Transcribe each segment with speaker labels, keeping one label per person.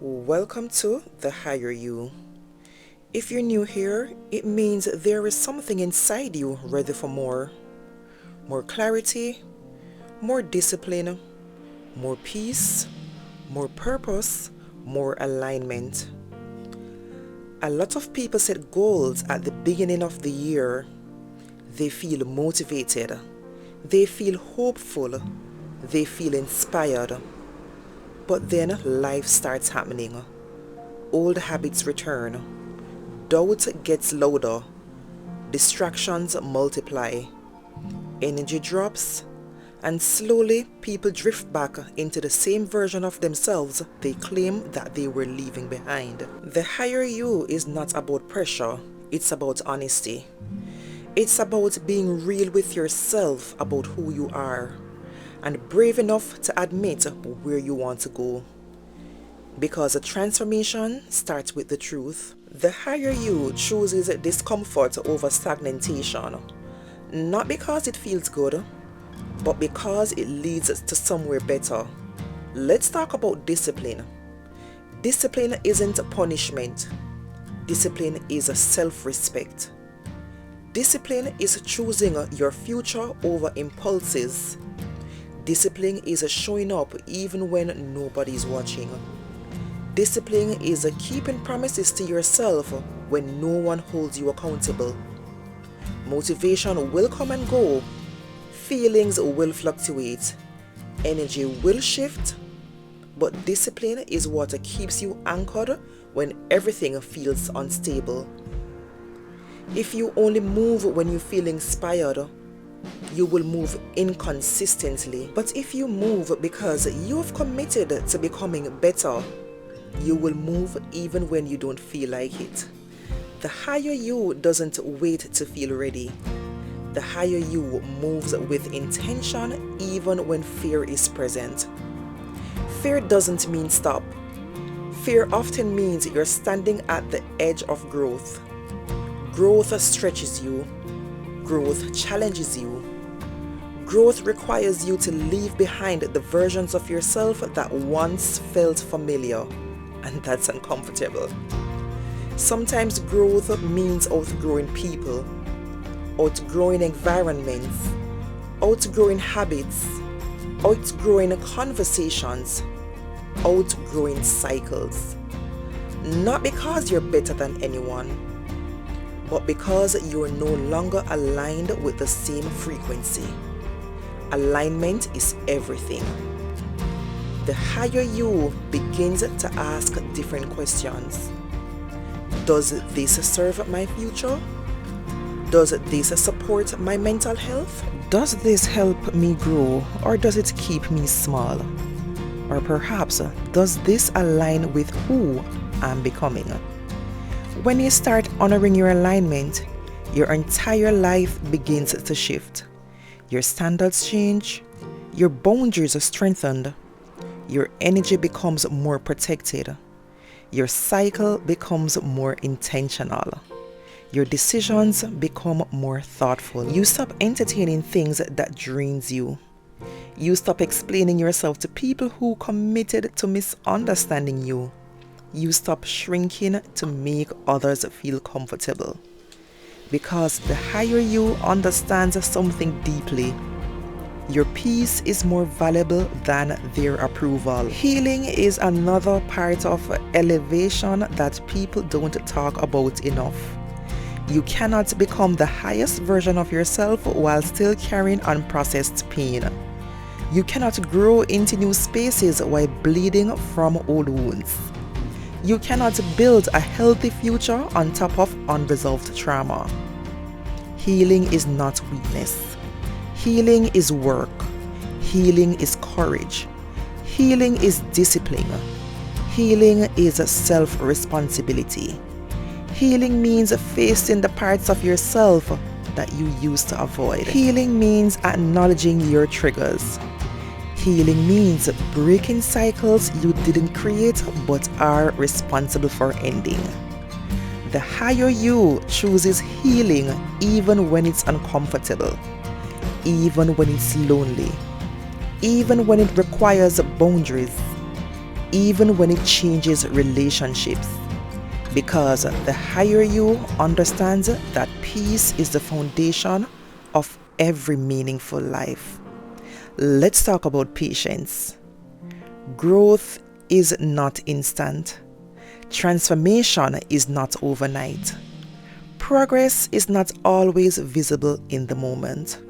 Speaker 1: Welcome to The Higher You. If you're new here, it means there is something inside you ready for more. More clarity, more discipline, more peace, more purpose, more alignment. A lot of people set goals at the beginning of the year. They feel motivated. They feel hopeful. They feel inspired. But then life starts happening. Old habits return. Doubt gets louder. Distractions multiply. Energy drops. And slowly people drift back into the same version of themselves they claim that they were leaving behind. The higher you is not about pressure. It's about honesty. It's about being real with yourself about who you are, and brave enough to admit where you want to go. Because a transformation starts with the truth. The higher you chooses discomfort over stagnation, not because it feels good, but because it leads to somewhere better. Let's talk about discipline. Discipline isn't punishment. Discipline is self-respect. Discipline is choosing your future over impulses. Discipline is showing up even when nobody's watching. Discipline is keeping promises to yourself when no one holds you accountable. Motivation will come and go. Feelings will fluctuate. Energy will shift. But discipline is what keeps you anchored when everything feels unstable. If you only move when you feel inspired, you will move inconsistently. But if you move because you have committed to becoming better, you will move even when you don't feel like it. The higher you doesn't wait to feel ready. The higher you moves with intention even when fear is present. Fear doesn't mean stop. Fear often means you're standing at the edge of growth. Growth stretches you. Growth challenges you. Growth requires you to leave behind the versions of yourself that once felt familiar, and that's uncomfortable. Sometimes growth means outgrowing people, outgrowing environments, outgrowing habits, outgrowing conversations, outgrowing cycles. Not because you're better than anyone, but because you are no longer aligned with the same frequency. Alignment is everything. The higher you begins to ask different questions. Does this serve my future? Does this support my mental health? Does this help me grow, or does it keep me small? Or perhaps, does this align with who I'm becoming? When you start honoring your alignment, your entire life begins to shift. Your standards change, your boundaries are strengthened, your energy becomes more protected, your cycle becomes more intentional, your decisions become more thoughtful. You stop entertaining things that drains you. You stop explaining yourself to people who committed to misunderstanding you. You stop shrinking to make others feel comfortable. Because the higher you understands something deeply, your peace is more valuable than their approval. Healing is another part of elevation that people don't talk about enough. You cannot become the highest version of yourself while still carrying unprocessed pain. You cannot grow into new spaces while bleeding from old wounds. You cannot build a healthy future on top of unresolved trauma. Healing is not weakness. Healing is work. Healing is courage. Healing is discipline. Healing is self-responsibility. Healing means facing the parts of yourself that you used to avoid. Healing means acknowledging your triggers. Healing means breaking cycles you didn't create but are responsible for ending. The higher you chooses healing even when it's uncomfortable, even when it's lonely, even when it requires boundaries, even when it changes relationships. Because the higher you understands that peace is the foundation of every meaningful life. Let's talk about patience. Growth is not instant. Transformation is not overnight. Progress is not always visible in the moment.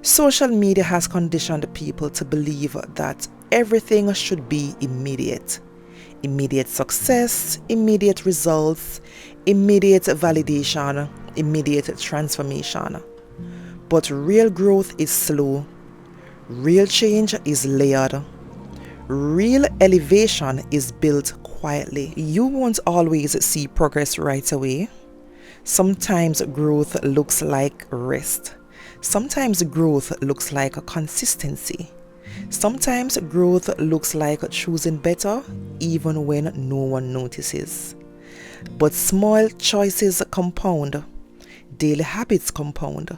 Speaker 1: Social media has conditioned people to believe that everything should be immediate. Immediate success, immediate results, immediate validation, immediate transformation. But real growth is slow. Real change is layered. Real elevation is built quietly. You won't always see progress right away. Sometimes growth looks like rest. Sometimes growth looks like consistency. Sometimes growth looks like choosing better even when no one notices. But small choices compound. Daily habits compound.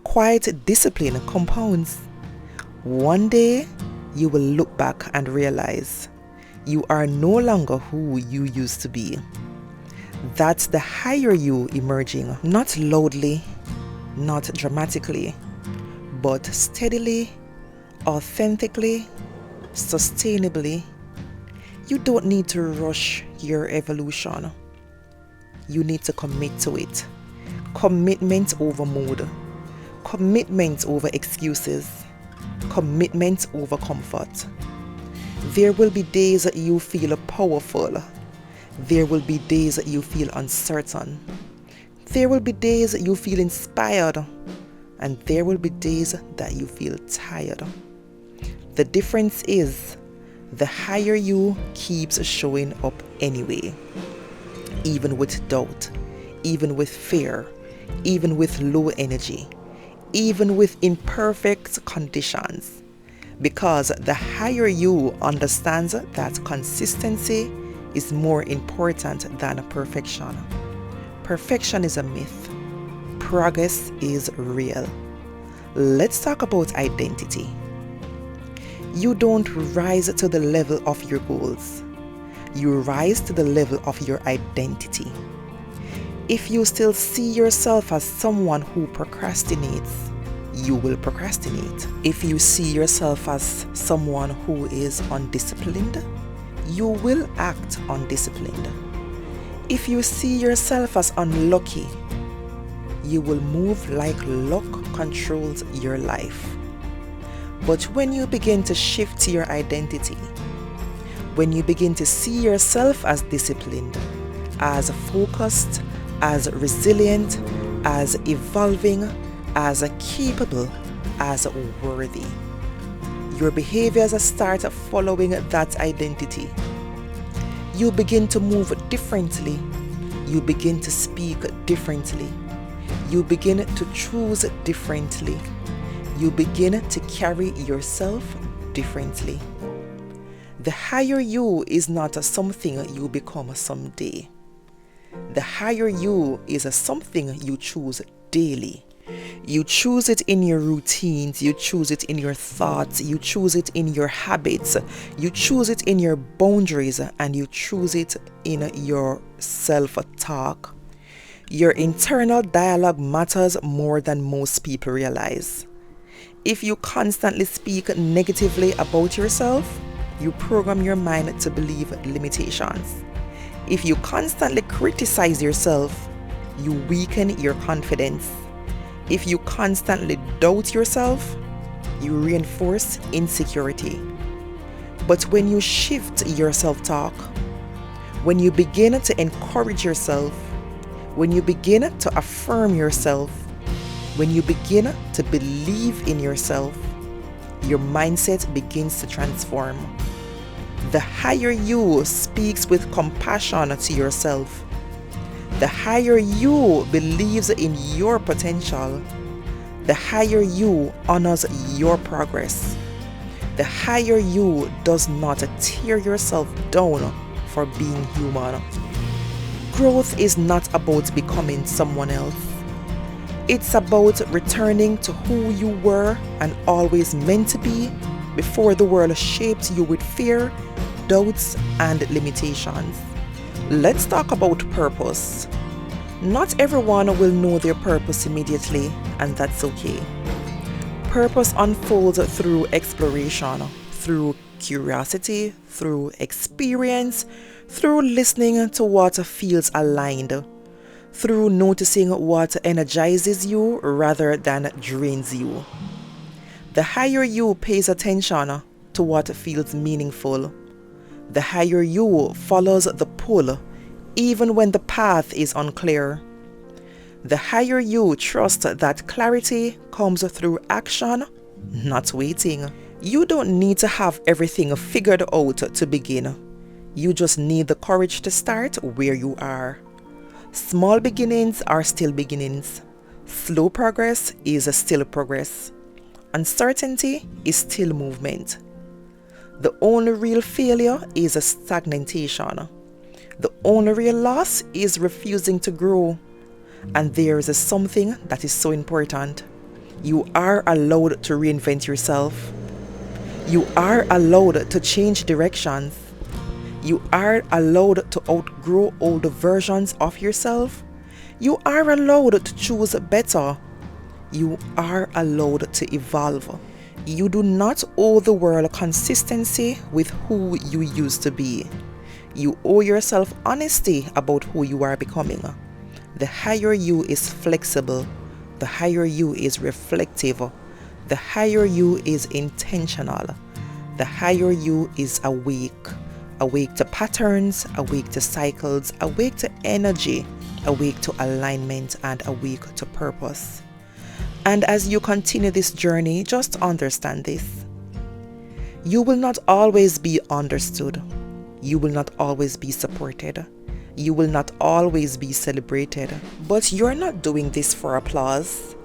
Speaker 1: Quiet discipline compounds. One day, you will look back and realize you are no longer who you used to be. That's the higher you emerging, not loudly, not dramatically, but steadily, authentically, sustainably. You don't need to rush your evolution. You need to commit to it. Commitment over mood. Commitment over excuses. Commitment over comfort. There will be days that you feel powerful. There will be days that you feel uncertain. There will be days that you feel inspired. And there will be days that you feel tired. The difference is the higher you keeps showing up anyway. Even with doubt, even with fear, even with low energy, even with imperfect conditions. Because the higher you understands that consistency is more important than perfection. Perfection is a myth. Progress is real. Let's talk about identity. You don't rise to the level of your goals. You rise to the level of your identity. If you still see yourself as someone who procrastinates, you will procrastinate. If you see yourself as someone who is undisciplined, you will act undisciplined. If you see yourself as unlucky, you will move like luck controls your life. But when you begin to shift your identity, when you begin to see yourself as disciplined, as focused, as resilient, as evolving, as capable, as worthy, your behaviors start following that identity. You begin to move differently. You begin to speak differently. You begin to choose differently. You begin to carry yourself differently. The higher you is not something you become someday. The higher you is something you choose daily. You choose it in your routines, you choose it in your thoughts, you choose it in your habits, you choose it in your boundaries, and you choose it in your self-talk. Your internal dialogue matters more than most people realize. If you constantly speak negatively about yourself, you program your mind to believe limitations. If you constantly criticize yourself, you weaken your confidence. If you constantly doubt yourself, you reinforce insecurity. But when you shift your self-talk, when you begin to encourage yourself, when you begin to affirm yourself, when you begin to believe in yourself, your mindset begins to transform. The higher you speaks with compassion to yourself. The higher you believes in your potential. The higher you honors your progress. The higher you does not tear yourself down for being human. Growth is not about becoming someone else. It's about returning to who you were and always meant to be before the world shaped you with fear, doubts and limitations. Let's talk about purpose. Not everyone will know their purpose immediately, and that's okay. Purpose unfolds through exploration, through curiosity, through experience, through listening to what feels aligned, through noticing what energizes you rather than drains you. The higher you pays attention to what feels meaningful, the higher you follows the pull even when the path is unclear. The higher you trust that clarity comes through action, not waiting. You don't need to have everything figured out to begin. You just need the courage to start where you are. Small beginnings are still beginnings. Slow progress is still progress. Uncertainty is still movement. The only real failure is stagnation. The only real loss is refusing to grow. And there is something that is so important. You are allowed to reinvent yourself. You are allowed to change directions. You are allowed to outgrow old versions of yourself. You are allowed to choose better. You are allowed to evolve. You do not owe the world consistency with who you used to be. You owe yourself honesty about who you are becoming. The higher you is flexible. The higher you is reflective. The higher you is intentional. The higher you is awake. Awake to patterns, awake to cycles, awake to energy, awake to alignment, and awake to purpose. And as you continue this journey, just understand this. You will not always be understood. You will not always be supported. You will not always be celebrated. But you're not doing this for applause.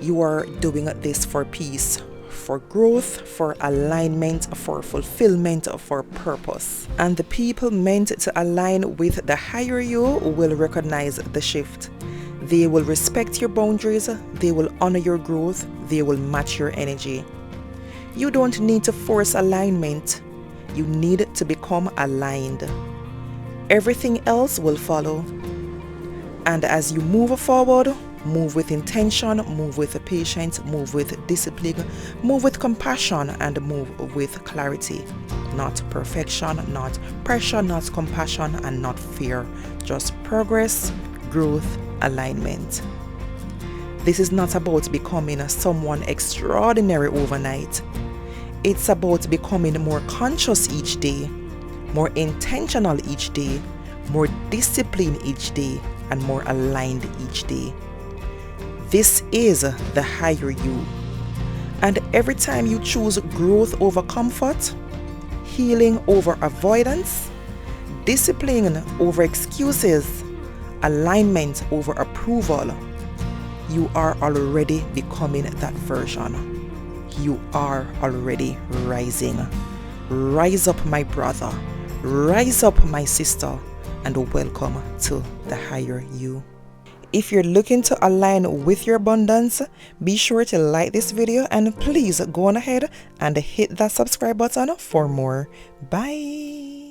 Speaker 1: You are doing this for peace, for growth, for alignment, for fulfillment, for purpose. And the people meant to align with the higher you will recognize the shift. They will respect your boundaries. They will honor your growth. They will match your energy. You don't need to force alignment. You need to become aligned. Everything else will follow. And as you move forward, move with intention, move with patience, move with discipline, move with compassion, and move with clarity. Not perfection, not pressure, not compassion, and not fear. Just progress, growth, alignment. This is not about becoming someone extraordinary overnight. It's about becoming more conscious each day, more intentional each day, more disciplined each day, and more aligned each day. This is the higher you. And every time you choose growth over comfort, healing over avoidance, discipline over excuses, alignment over approval, you are already becoming that version. You are already rising. Rise up, my brother. Rise up, my sister, and welcome to the higher you. If you're looking to align with your abundance, be sure to like this video and please go on ahead and hit that subscribe button for more. Bye.